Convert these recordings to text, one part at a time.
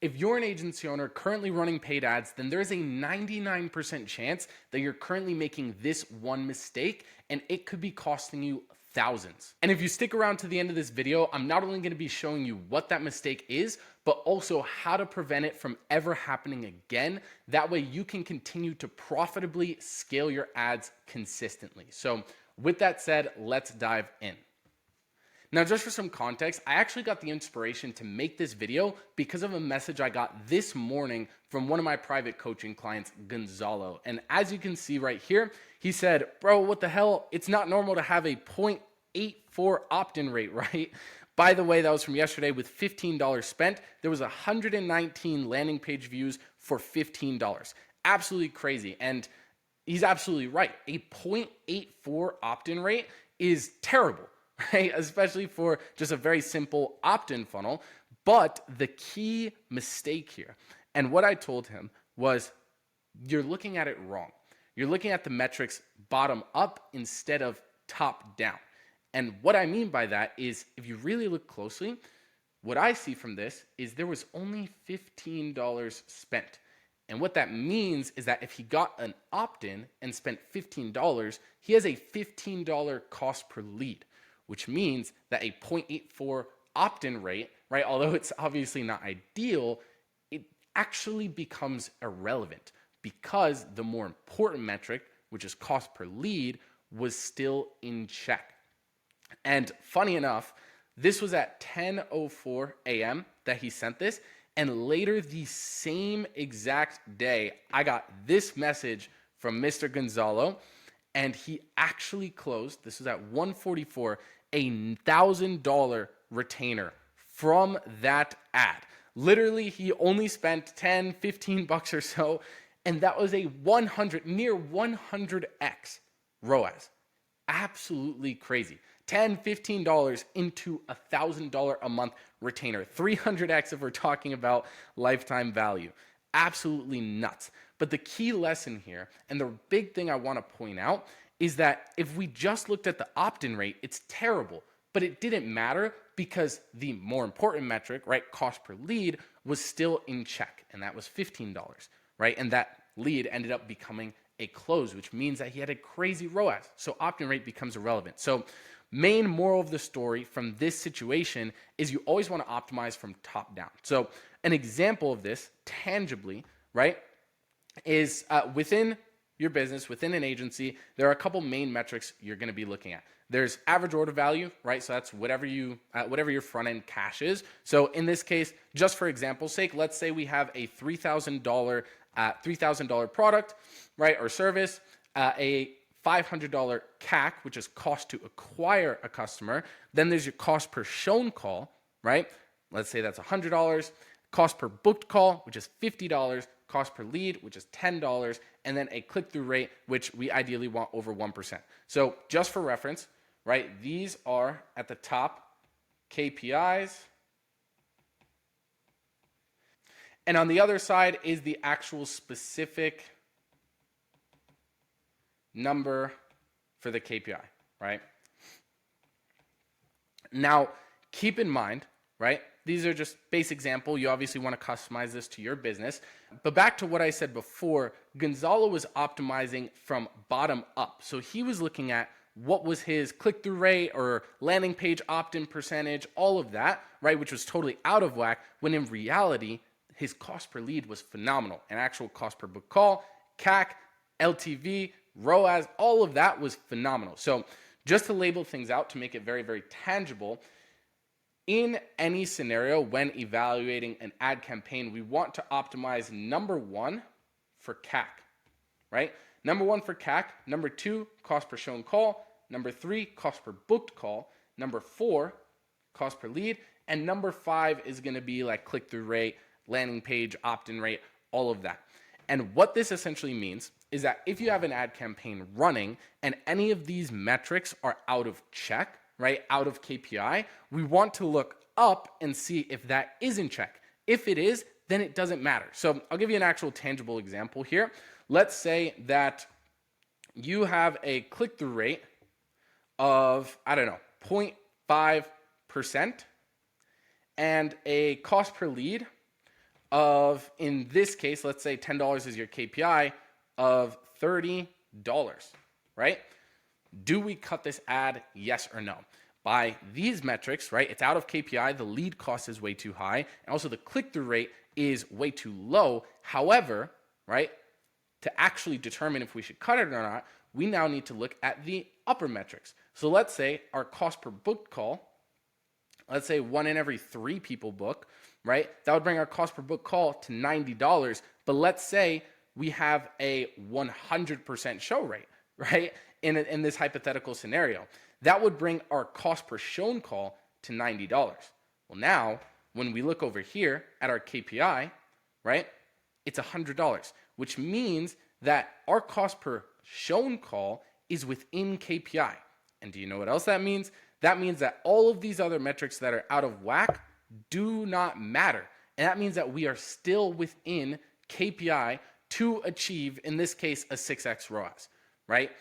If you're an agency owner currently running paid ads, then there's a 99% chance that you're currently making this one mistake, and it could be costing you thousands. And if you stick around to the end of this video, I'm not only going to be showing you what that mistake is, but also how to prevent it from ever happening again. That way you can continue to profitably scale your ads consistently. So with that said, let's dive in. Now, just for some context, I actually got the inspiration to make this video because of a message I got this morning from one of my private coaching clients, Gonzalo. And as you can see right here, he said, bro, what the hell? It's not normal to have a 0.84 opt-in rate, right? By the way, that was from yesterday with $15 spent. There was 119 landing page views for $15. Absolutely crazy. And he's absolutely right. A 0.84 opt-in rate is terrible. Right? Especially for just a very simple opt-in funnel. But the key mistake here, and what I told him was, you're looking at it wrong. You're looking at the metrics bottom up instead of top down. And what I mean by that is, if you really look closely, what I see from this is there was only $15 spent. And what that means is that if he got an opt-in and spent $15, he has a $15 cost per lead, which means that a 0.84 opt-in rate, right, although it's obviously not ideal, it actually becomes irrelevant because the more important metric, which is cost per lead, was still in check. And funny enough, this was at 10:04 a.m. that he sent this, and later the same exact day, I got this message from Mr. Gonzalo, and he actually closed, this was at 1:44, a $1,000 retainer from that ad. Literally, he only spent 10, 15 bucks or so, and that was a near 100x ROAS. Absolutely crazy. $10, $15 into $1,000 a month retainer. 300x if we're talking about lifetime value. Absolutely nuts. But the key lesson here, and the big thing I want to point out, is that if we just looked at the opt-in rate, it's terrible. But it didn't matter because the more important metric, right, cost per lead, was still in check, and that was $15, right? And that lead ended up becoming a close, which means that he had a crazy ROAS. So opt-in rate becomes irrelevant. So main moral of the story from this situation is you always want to optimize from top down. So an example of this, tangibly, right, is within your business, within an agency, there are a couple main metrics you're going to be looking at. There's average order value, right? So that's whatever your front end cash is. So in this case, just for example's sake, let's say we have a $3,000 product, right, or service, a $500 CAC, which is cost to acquire a customer. Then there's your cost per shown call, right? Let's say that's $100. Cost per booked call, which is $50. Cost per lead, which is $10, and then a click-through rate, which we ideally want over 1%. So just for reference, right, these are at the top KPIs. And on the other side is the actual specific number for the KPI, right? Now, keep in mind, right, these are just base example. You obviously want to customize this to your business. But back to what I said before, Gonzalo was optimizing from bottom up. So he was looking at what was his click-through rate or landing page opt-in percentage, all of that, right, which was totally out of whack, when in reality, his cost per lead was phenomenal. And actual cost per book call, CAC, LTV, ROAS, all of that was phenomenal. So just to label things out, to make it very, very tangible, in any scenario when evaluating an ad campaign, we want to optimize number one for CAC, right? Number one for CAC, number two, cost per shown call, number three, cost per booked call, number four, cost per lead, and number five is going to be like click-through rate, landing page, opt-in rate, all of that. And what this essentially means is that if you have an ad campaign running and any of these metrics are out of check, right, out of KPI, we want to look up and see if that is in check. If it is, then it doesn't matter. So I'll give you an actual tangible example here. Let's say that you have a click-through rate of, 0.5% and a cost per lead of, in this case, let's say $10 is your KPI of $30, right? Do we cut this ad? Yes or no? By these metrics, right? It's out of KPI. The lead cost is way too high. And also the click-through rate is way too low. However, right, to actually determine if we should cut it or not, we now need to look at the upper metrics. So let's say our cost per booked call, let's say 1 in every 3 people book, right? That would bring our cost per book call to $90. But let's say we have a 100% show rate, right? In this hypothetical scenario, that would bring our cost per shown call to $90. Well, now when we look over here at our KPI, right, it's $100, which means that our cost per shown call is within KPI. And do you know what else that means? That means that all of these other metrics that are out of whack do not matter. And that means that we are still within KPI to achieve, in this case, a 6x ROAS, right?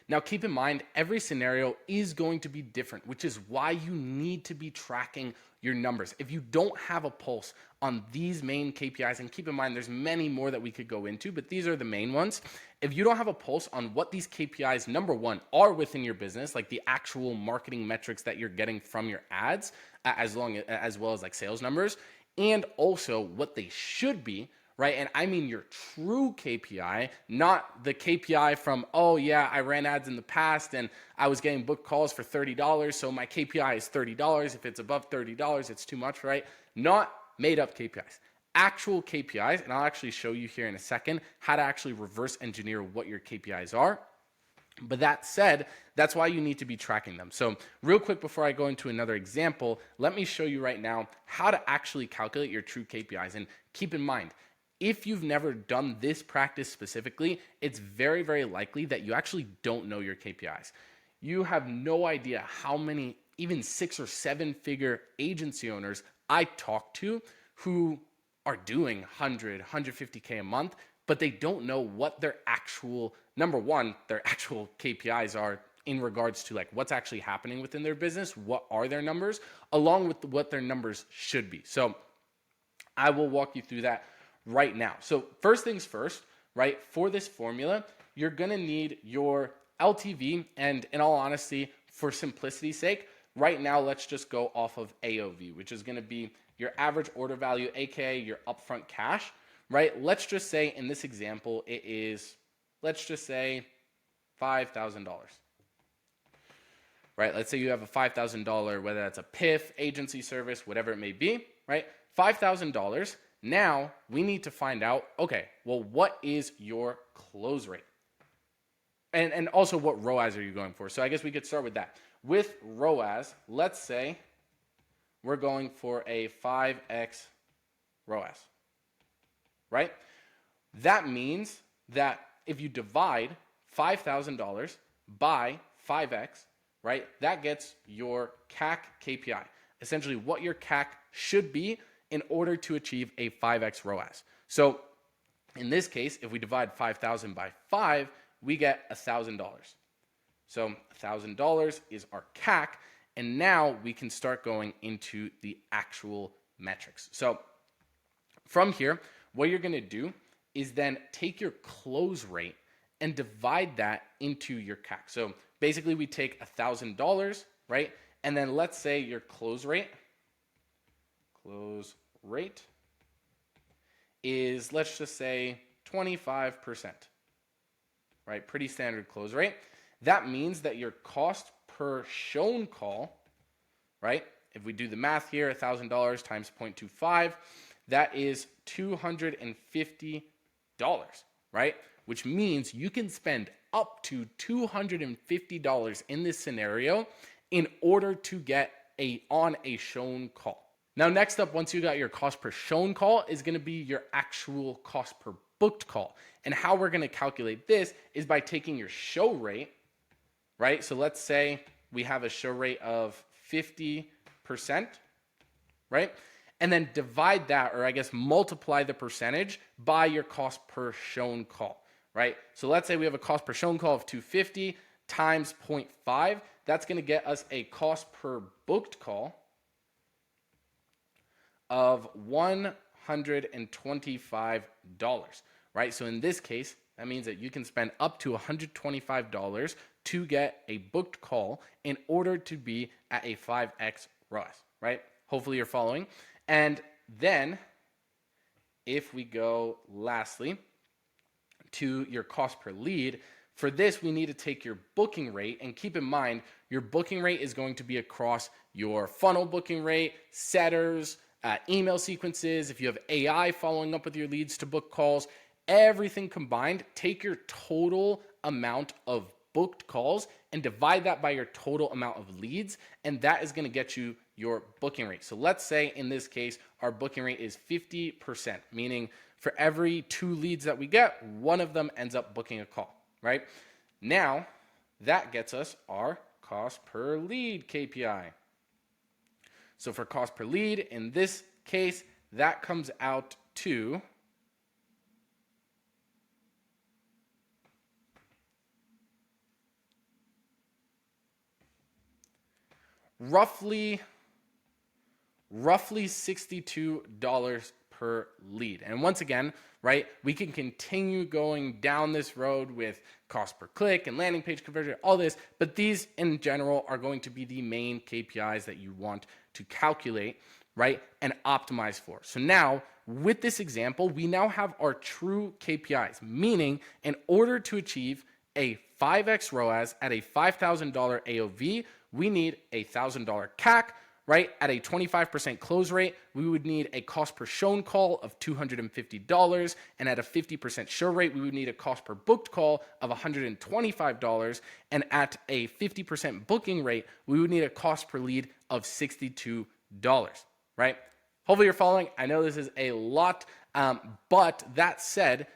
Now, keep in mind, every scenario is going to be different, which is why you need to be tracking your numbers. If you don't have a pulse on these main KPIs, and keep in mind, there's many more that we could go into, but these are the main ones. If you don't have a pulse on what these KPIs, number one, are within your business, like the actual marketing metrics that you're getting from your ads, as well as like sales numbers, and also what they should be, right? And I mean your true KPI, not the KPI from, oh yeah, I ran ads in the past and I was getting booked calls for $30, so my KPI is $30. If it's above $30, it's too much, right? Not made up KPIs. Actual KPIs, and I'll actually show you here in a second how to actually reverse engineer what your KPIs are. But that said, that's why you need to be tracking them. So real quick before I go into another example, let me show you right now how to actually calculate your true KPIs. And keep in mind, if you've never done this practice specifically, it's very, very likely that you actually don't know your KPIs. You have no idea how many even 6 or 7 figure agency owners I talk to who are doing 100, 150K a month, but they don't know what their actual, number one, their actual KPIs are in regards to like what's actually happening within their business, what are their numbers, along with what their numbers should be. So I will walk you through that right now. So first things first, right? For this formula, you're gonna need your LTV, and in all honesty, for simplicity's sake, right now, let's just go off of AOV, which is gonna be your average order value, AKA your upfront cash, right? Let's just say in this example, it is, let's just say $5,000, right? Let's say you have a $5,000, whether that's a PIF, agency service, whatever it may be, right? $5,000. Now we need to find out, okay, well, what is your close rate? And also what ROAS are you going for? So I guess we could start with that. With ROAS, let's say we're going for a 5x ROAS, right? That means that if you divide $5,000 by 5x, right, that gets your CAC KPI, essentially what your CAC should be in order to achieve a 5x ROAS. So in this case, if we divide 5,000 by 5, we get $1,000. So $1,000 is our CAC, and now we can start going into the actual metrics. So from here, what you're gonna do is then take your close rate and divide that into your CAC. So basically we take $1,000, right? And then let's say your close rate is, let's just say 25%, right? Pretty standard close rate. That means that your cost per shown call, right? If we do the math here, $1,000 times 0.25, that is $250, right? Which means you can spend up to $250 in this scenario in order to get on a shown call. Now, next up, once you got your cost per shown call, is going to be your actual cost per booked call. And how we're going to calculate this is by taking your show rate, right? So let's say we have a show rate of 50%, right? And then divide that, or I guess multiply the percentage by your cost per shown call, right? So let's say we have a cost per shown call of 250 times 0.5. That's going to get us a cost per booked call of $100. $125, right? So in this case, that means that you can spend up to $125 to get a booked call in order to be at a 5x ROAS, right? Hopefully you're following. And then if we go lastly to your cost per lead, for this, we need to take your booking rate, and keep in mind, your booking rate is going to be across your funnel booking rate, setters, email sequences, if you have AI following up with your leads to book calls, everything combined. Take your total amount of booked calls and divide that by your total amount of leads, and that is going to get you your booking rate. So let's say in this case, our booking rate is 50%, meaning for every 2 leads that we get, one of them ends up booking a call, right? Now, that gets us our cost per lead KPI. So for cost per lead, in this case, that comes out to roughly $62 per lead. And once again, right, we can continue going down this road with cost per click and landing page conversion, all this, but these in general are going to be the main KPIs that you want to calculate, right, and optimize for. So now, with this example, we now have our true KPIs, meaning in order to achieve a 5x ROAS at a $5,000 AOV, we need a $1,000 CAC, right? At a 25% close rate, we would need a cost per shown call of $250. And at a 50% show rate, we would need a cost per booked call of $125. And at a 50% booking rate, we would need a cost per lead of $62, right? Hopefully you're following. I know this is a lot, but that said,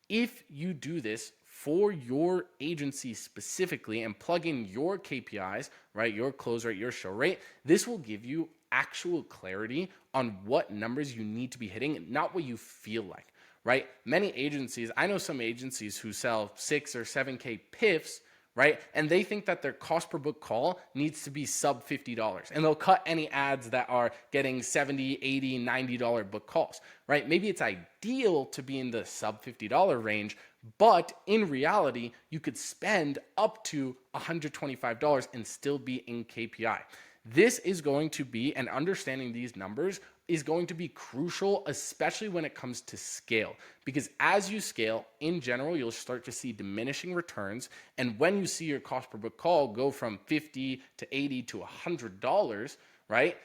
if you do this for your agency specifically and plug in your KPIs, right, your close rate, your show rate, this will give you actual clarity on what numbers you need to be hitting, not what you feel like, right? Many agencies, I know some agencies who sell 6 or 7K PIFs, right? And they think that their cost per book call needs to be sub $50. And they'll cut any ads that are getting $70, $80, $90 book calls, right? Maybe it's ideal to be in the sub $50 range, but in reality, you could spend up to $125 and still be in KPI. This is going to be, and understanding these numbers is going to be crucial, especially when it comes to scale. Because as you scale, in general, you'll start to see diminishing returns. And when you see your cost per book call go from $50 to $80 to $100, right?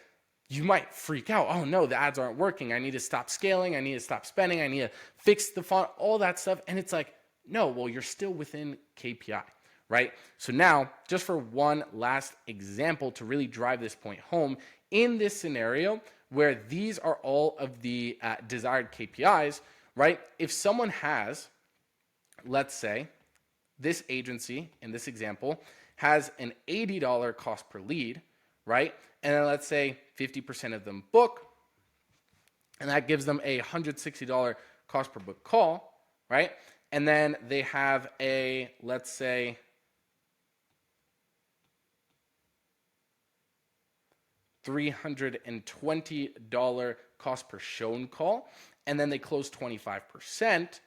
You might freak out. Oh no, the ads aren't working. I need to stop scaling. I need to stop spending. I need to fix the font, all that stuff. And it's like, no, well, you're still within KPI, right? So now, just for one last example to really drive this point home, in this scenario where these are all of the desired KPIs, right? If someone has, let's say, this agency in this example has an $80 cost per lead, right? And then let's say 50% of them book, and that gives them a $160 cost per book call, right? And then they have a, let's say, $320 cost per shown call, and then they close 25%,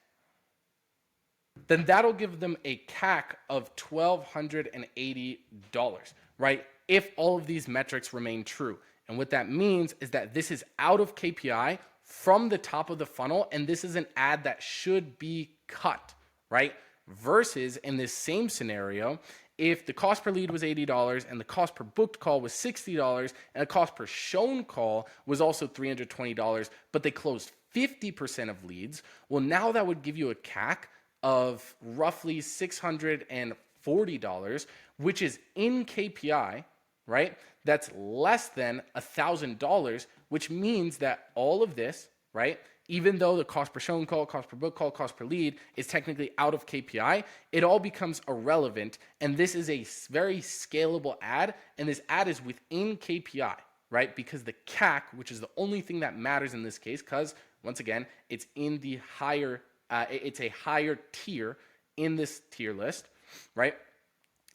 then that'll give them a CAC of $1,280, right? If all of these metrics remain true. And what that means is that this is out of KPI from the top of the funnel, and this is an ad that should be cut, right? Versus in this same scenario, if the cost per lead was $80 and the cost per booked call was $60 and the cost per shown call was also $320, but they closed 50% of leads, well, now that would give you a CAC of roughly $640, which is in KPI, right? That's less than $1,000, which means that all of this, right, even though the cost per shown call, cost per book call, cost per lead is technically out of KPI, it all becomes irrelevant. And this is a very scalable ad, and this ad is within KPI, right? Because the CAC, which is the only thing that matters in this case, because once again, it's in the higher, it's a higher tier in this tier list, right?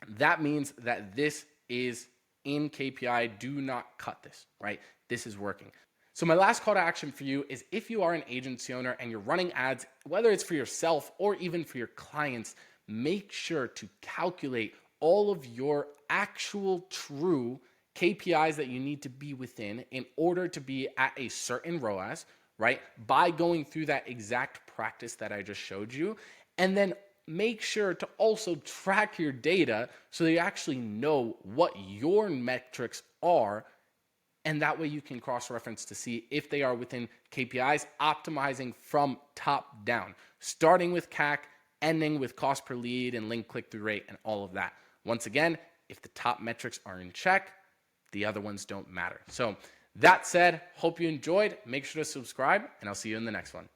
That means that this is in KPI. Do not cut this, right? This is working. So my last call to action for you is if you are an agency owner and you're running ads, whether it's for yourself or even for your clients, make sure to calculate all of your actual true KPIs that you need to be within in order to be at a certain ROAS, right? By going through that exact practice that I just showed you. And then make sure to also track your data so that you actually know what your metrics are. And that way you can cross-reference to see if they are within KPIs, optimizing from top down, starting with CAC, ending with cost per lead and link click-through rate and all of that. Once again, if the top metrics are in check, the other ones don't matter. So that said, hope you enjoyed. Make sure to subscribe, and I'll see you in the next one.